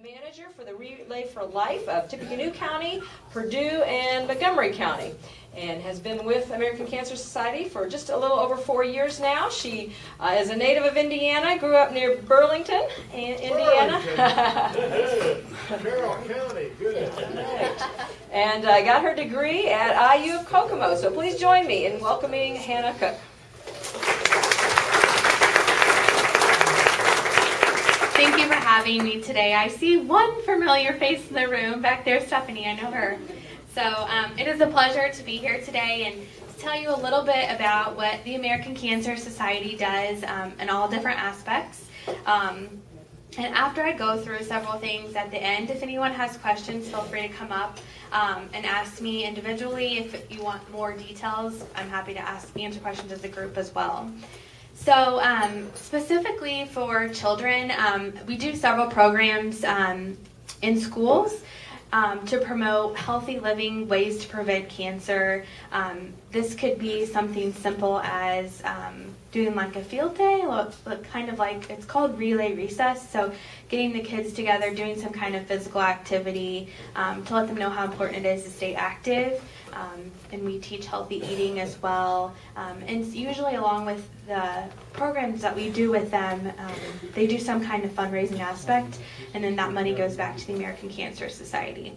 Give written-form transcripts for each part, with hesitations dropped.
Manager for the Relay for Life of Tippecanoe County, Purdue, and Montgomery County, and has been with American Cancer Society for just a little over 4 years now. She is a native of Indiana, grew up near Burlington, Indiana. Carroll County, good. Right. And got her degree at IU of Kokomo. So please join me in welcoming Hannah Cook. Thank you for having me today. I see one familiar face in the room. Back there, Stephanie, I know her. So it is a pleasure to be here today and to tell you a little bit about what the American Cancer Society does in all different aspects. And after I go through several things at the end, if anyone has questions, feel free to come up and ask me individually. If you want more details, I'm happy to answer questions as a group as well. So specifically for children, we do several programs in schools to promote healthy living, ways to prevent cancer. This could be something simple as doing like a field day, kind of like, it's called Relay Recess, so getting the kids together, doing some kind of physical activity to let them know how important it is to stay active. And we teach healthy eating as well. And usually along with the programs that we do with them, they do some kind of fundraising aspect, and then that money goes back to the American Cancer Society.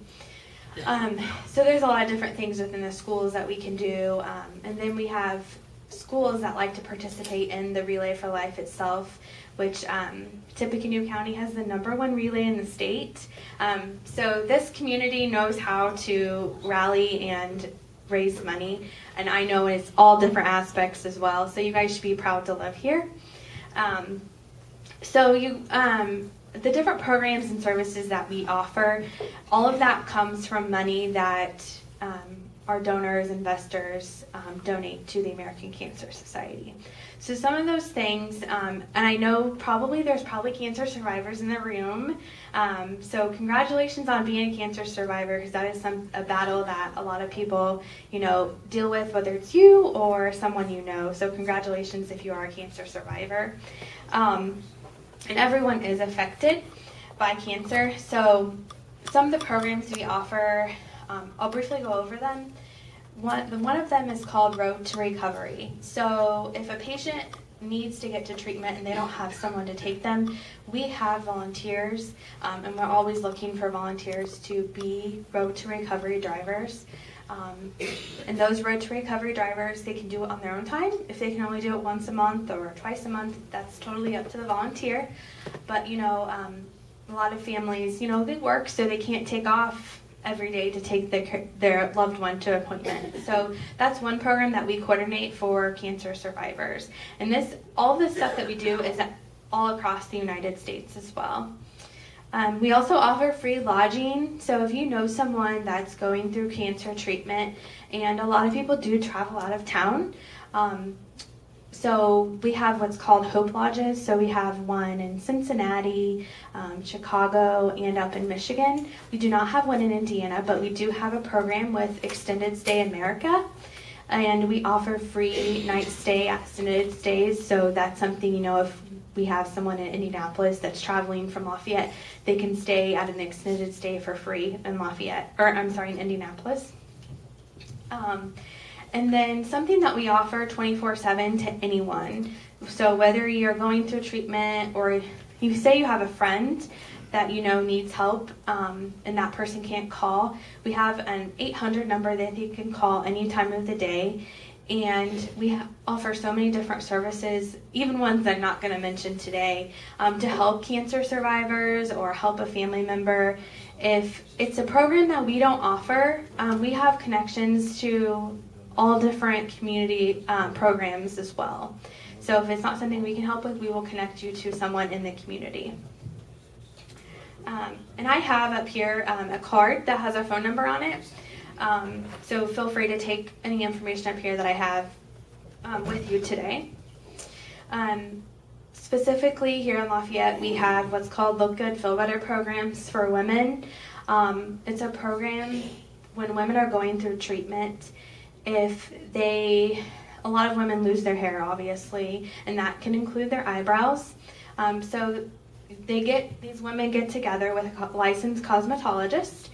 So there's a lot of different things within the schools that we can do. And then we have schools that like to participate in the Relay for Life itself, which Tippecanoe County has the #1 relay in the state. So this community knows how to rally and raise money, and I know it's all different aspects as well, so you guys should be proud to live here. The different programs and services that we offer, all of that comes from money that our donors, investors donate to the American Cancer Society. So some of those things, and I know there's probably cancer survivors in the room, so congratulations on being a cancer survivor, because that is a battle that a lot of people, deal with, whether it's you or someone you know. So congratulations if you are a cancer survivor. And everyone is affected by cancer. So some of the programs we offer, I'll briefly go over them. One of them is called Road to Recovery. So if a patient needs to get to treatment and they don't have someone to take them, we have volunteers, and we're always looking for volunteers to be Road to Recovery drivers. And those Road to Recovery drivers, they can do it on their own time. If they can only do it once a month or twice a month, that's totally up to the volunteer. But, a lot of families, they work, so they can't take off every day to take their loved one to an appointment. So that's one program that we coordinate for cancer survivors. And all this stuff that we do is all across the United States as well. We also offer free lodging. So if you know someone that's going through cancer treatment, and a lot of people do travel out of town, so we have what's called Hope Lodges. So we have one in Cincinnati, Chicago, and up in Michigan. We do not have one in Indiana, but we do have a program with Extended Stay America. And we offer free night stay at extended stays. So that's something, if we have someone in Indianapolis that's traveling from Lafayette, they can stay at an extended stay for free in in Indianapolis. And then something that we offer 24/7 to anyone. So whether you're going through treatment or you say you have a friend that needs help and that person can't call, we have an 800 number that you can call any time of the day. And we offer so many different services, even ones that I'm not going to mention today, to help cancer survivors or help a family member. If it's a program that we don't offer, we have connections to all different community programs as well. So if it's not something we can help with, we will connect you to someone in the community. And I have up here a card that has our phone number on it. So feel free to take any information up here that I have with you today. Specifically here in Lafayette, we have what's called Look Good, Feel Better programs for women. It's a program when women are going through treatment. A lot of women lose their hair, obviously, and that can include their eyebrows. So these women get together with a licensed cosmetologist,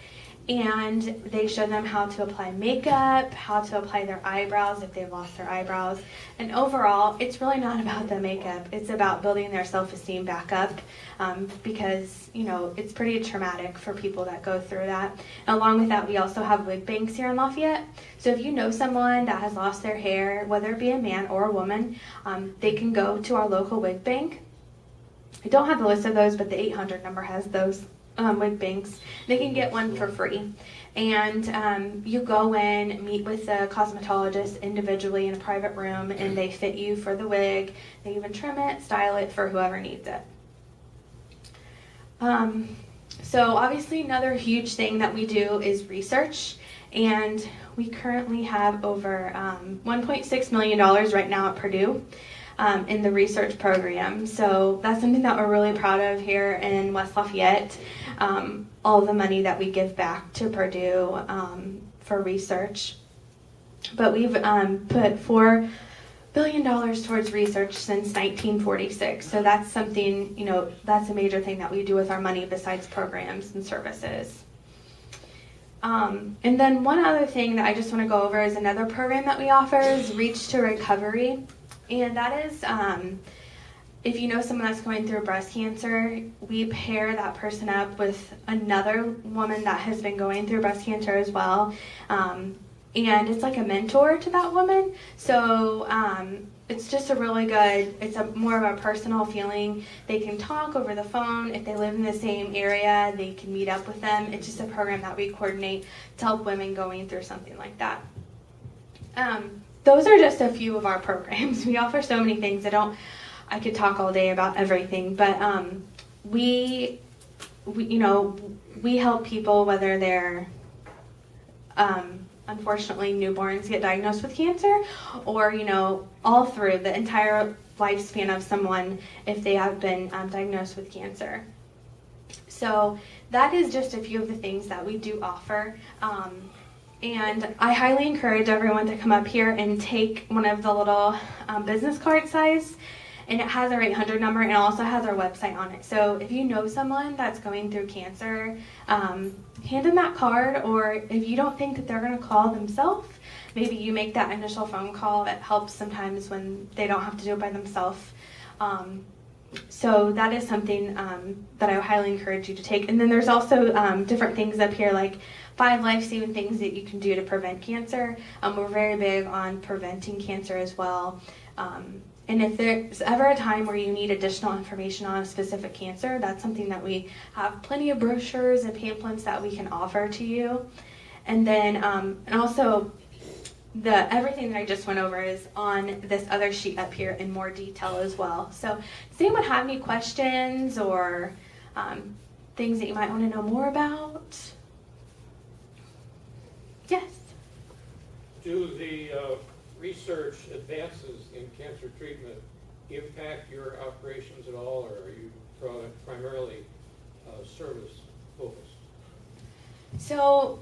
and they show them how to apply makeup, how to apply their eyebrows if they've lost their eyebrows. And overall, it's really not about the makeup. It's about building their self-esteem back up, because, it's pretty traumatic for people that go through that. And along with that, we also have wig banks here in Lafayette. So if you know someone that has lost their hair, whether it be a man or a woman, they can go to our local wig bank. I don't have the list of those, but the 800 number has those wig banks. They can get one for free. And you go in, meet with the cosmetologist individually in a private room, and they fit you for the wig. They even trim it, style it for whoever needs it. So obviously another huge thing that we do is research, and we currently have over $1.6 million right now at Purdue in the research program. So that's something that we're really proud of here in West Lafayette, all the money that we give back to Purdue for research. But we've put $4 billion towards research since 1946. So that's something, that's a major thing that we do with our money besides programs and services. And then one other thing that I just want to go over is another program that we offer is Reach to Recovery. And that is, if you know someone that's going through breast cancer, we pair that person up with another woman that has been going through breast cancer as well. And it's like a mentor to that woman. So it's just a really good, it's a more of a personal feeling. They can talk over the phone. If they live in the same area, they can meet up with them. It's just a program that we coordinate to help women going through something like that. Those are just a few of our programs. We offer so many things. I could talk all day about everything, but we help people whether they're unfortunately newborns get diagnosed with cancer, or all through the entire lifespan of someone if they have been diagnosed with cancer. So that is just a few of the things that we do offer. And I highly encourage everyone to come up here and take one of the little business card size, and it has our 800 number and also has our website on it. So if you know someone that's going through cancer, hand them that card, or if you don't think that they're going to call themselves, maybe you make that initial phone call. It helps sometimes when they don't have to do it by themselves. So that is something that I would highly encourage you to take. And then there's also different things up here, like 5 life-saving things that you can do to prevent cancer. We're very big on preventing cancer as well. And if there's ever a time where you need additional information on a specific cancer, that's something that we have plenty of brochures and pamphlets that we can offer to you. And then, and also, everything that I just went over is on this other sheet up here in more detail as well. So does anyone have any questions or things that you might want to know more about? Yes? Do the research advances in cancer treatment impact your operations at all, or are you primarily service focused? So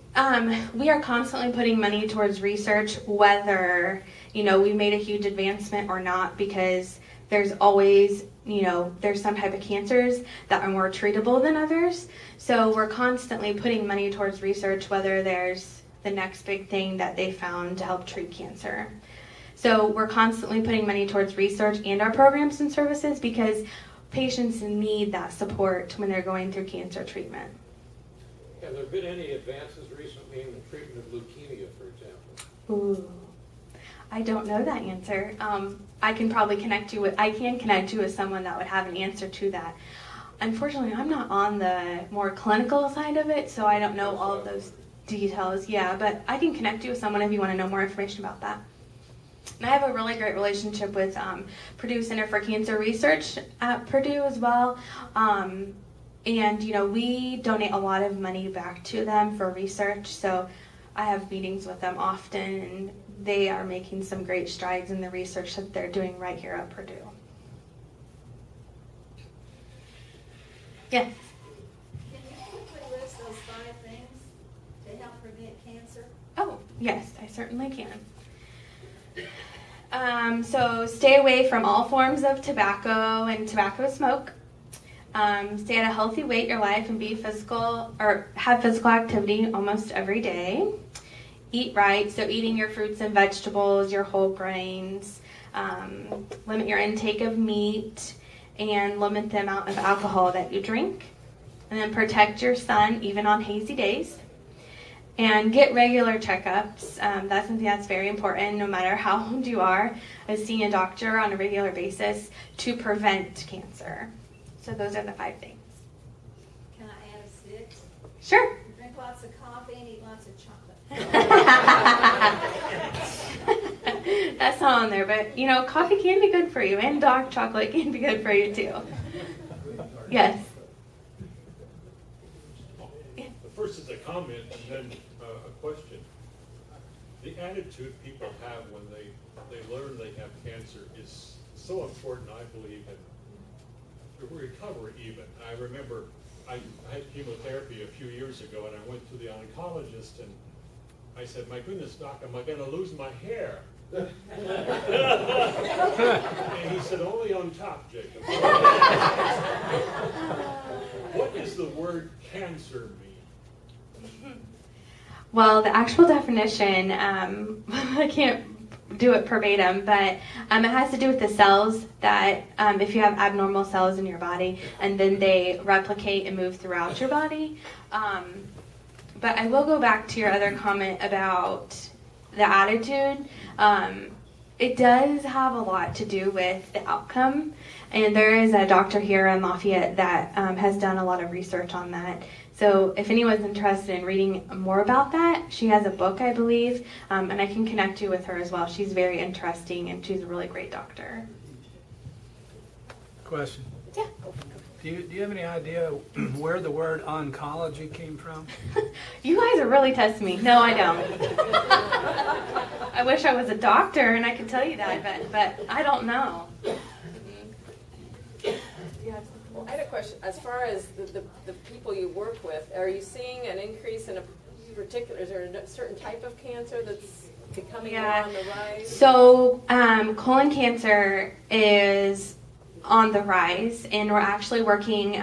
we are constantly putting money towards research, whether we made a huge advancement or not, because there's always there's some type of cancers that are more treatable than others. So we're constantly putting money towards research, whether there's the next big thing that they found to help treat cancer. So we're constantly putting money towards research and our programs and services, because patients need that support when they're going through cancer treatment. Have there been any advances recently in the treatment of leukemia, for example? Ooh, I don't know that answer. I can connect you with someone that would have an answer to that. Unfortunately, I'm not on the more clinical side of it, so I don't know all of those details. Yeah, but I can connect you with someone if you want to know more information about that. And I have a really great relationship with Purdue Center for Cancer Research at Purdue as well. And, we donate a lot of money back to them for research. So I have meetings with them often, and they are making some great strides in the research that they're doing right here at Purdue. Yes? Can you quickly list those 5 things to help prevent cancer? Oh, yes, I certainly can. So stay away from all forms of tobacco and tobacco smoke. Stay at a healthy weight your life and be physical or have physical activity almost every day. Eat right, so eating your fruits and vegetables, your whole grains. Limit your intake of meat and limit the amount of alcohol that you drink. And then protect your sun even on hazy days. And get regular checkups. That's something that's very important no matter how old you are, is seeing a doctor on a regular basis to prevent cancer. So those are the 5 things. Can I add a 6? Sure. Drink lots of coffee and eat lots of chocolate. That's not on there, but you know, coffee can be good for you, and dark chocolate can be good for you too. Yes. The first is a comment and then a question. The attitude people have when they learn they have cancer is so important, I believe, in recovery even. I remember I had chemotherapy a few years ago, and I went to the oncologist, and I said, "My goodness, doc, am I going to lose my hair?" And he said, "Only on top, Jacob." What does the word cancer mean? Well, the actual definition, I can't do it verbatim, but it has to do with the cells that, if you have abnormal cells in your body, and then they replicate and move throughout your body. But I will go back to your other comment about the attitude. It does have a lot to do with the outcome, and there is a doctor here in Lafayette that has done a lot of research on that. So if anyone's interested in reading more about that, she has a book, I believe, and I can connect you with her as well. She's very interesting, and she's a really great doctor. Question. Yeah. Do you have any idea where the word oncology came from? You guys are really testing me. No, I don't. I wish I was a doctor and I could tell you that, but I don't know. Well, I had a question. As far as the people you work with, are you seeing an increase in a particular, is there a certain type of cancer that's becoming more on the rise? So colon cancer is on the rise, and we're actually working,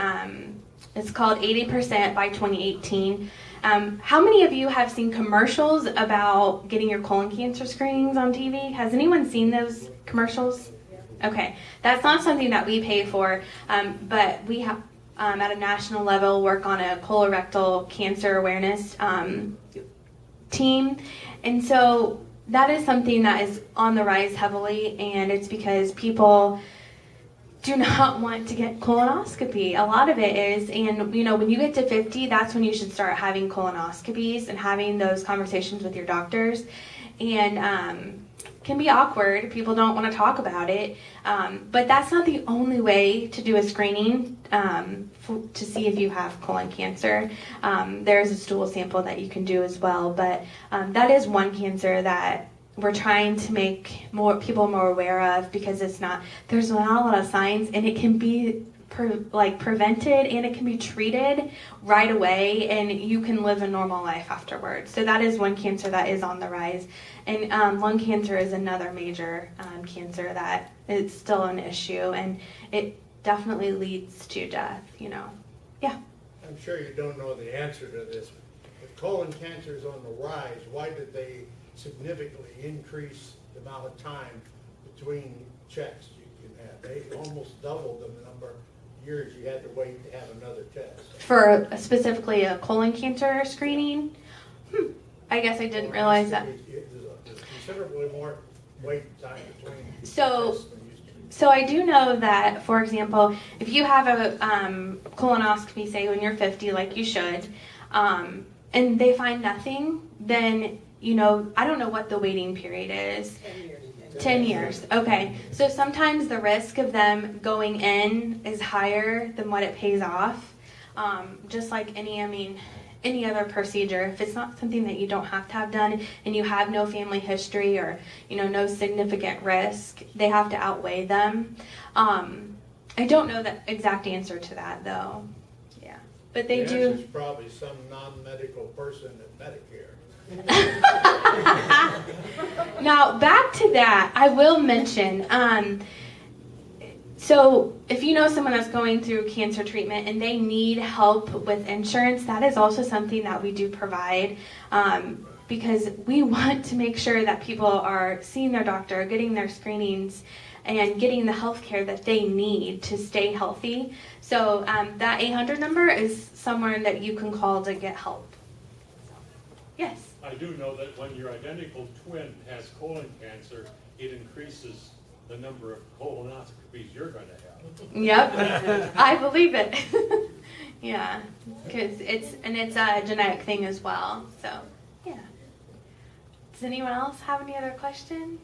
it's called 80% by 2018. How many of you have seen commercials about getting your colon cancer screenings on TV? Has anyone seen those commercials? Okay, that's not something that we pay for, but we have at a national level work on a colorectal cancer awareness team, and so that is something that is on the rise heavily, and it's because people do not want to get colonoscopy. A lot of it is, and you know, when you get to 50, that's when you should start having colonoscopies and having those conversations with your doctors, and can be awkward. People don't want to talk about it, but that's not the only way to do a screening to see if you have colon cancer. There's a stool sample that you can do as well, but that is one cancer that we're trying to make more people more aware of, because there's not a lot of signs, and it can be prevented, and it can be treated right away, and you can live a normal life afterwards. So that is one cancer that is on the rise, and lung cancer is another major cancer that is still an issue, and it definitely leads to death. Yeah. I'm sure you don't know the answer to this. If colon cancer is on the rise, why did they significantly increase the amount of time between checks you can have? They almost doubled the number of years you had to wait to have another test. For specifically a colon cancer screening? I guess I didn't realize that. There's considerably more wait time between So- tests than used to be. So I do know that, for example, if you have a colonoscopy, say when you're 50, like you should, and they find nothing, then, I don't know what the waiting period is. 10 years. Okay. So sometimes the risk of them going in is higher than what it pays off. Just like any other procedure. If it's not something that you don't have to have done, and you have no family history or, no significant risk, they have to outweigh them. I don't know the exact answer to that, though. Yeah. But they The do. answer's probably some non-medical person at Medicare. Now, back to that, I will mention, So if you know someone that's going through cancer treatment and they need help with insurance, that is also something that we do provide, because we want to make sure that people are seeing their doctor, getting their screenings, and getting the health care that they need to stay healthy. So that 800 number is somewhere that you can call to get help. Yes? I do know that when your identical twin has colon cancer, it increases the number of colonoscopies you're going to have. Yep, I believe it. Yeah, because it's a genetic thing as well. So, yeah. Does anyone else have any other questions?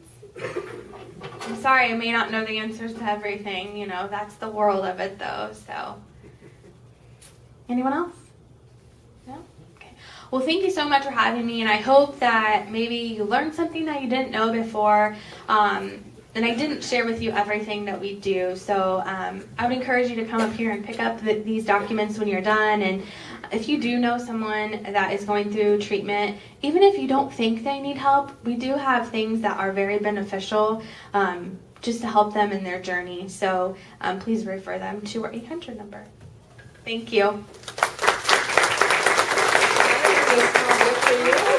I'm sorry, I may not know the answers to everything. You know, that's the world of it, though. So, anyone else? No? Okay. Well, thank you so much for having me, and I hope that maybe you learned something that you didn't know before. And I didn't share with you everything that we do, so I would encourage you to come up here and pick up these documents when you're done. And if you do know someone that is going through treatment, even if you don't think they need help, we do have things that are very beneficial just to help them in their journey. So please refer them to our 800 number. Thank you. Here's a small gift for you.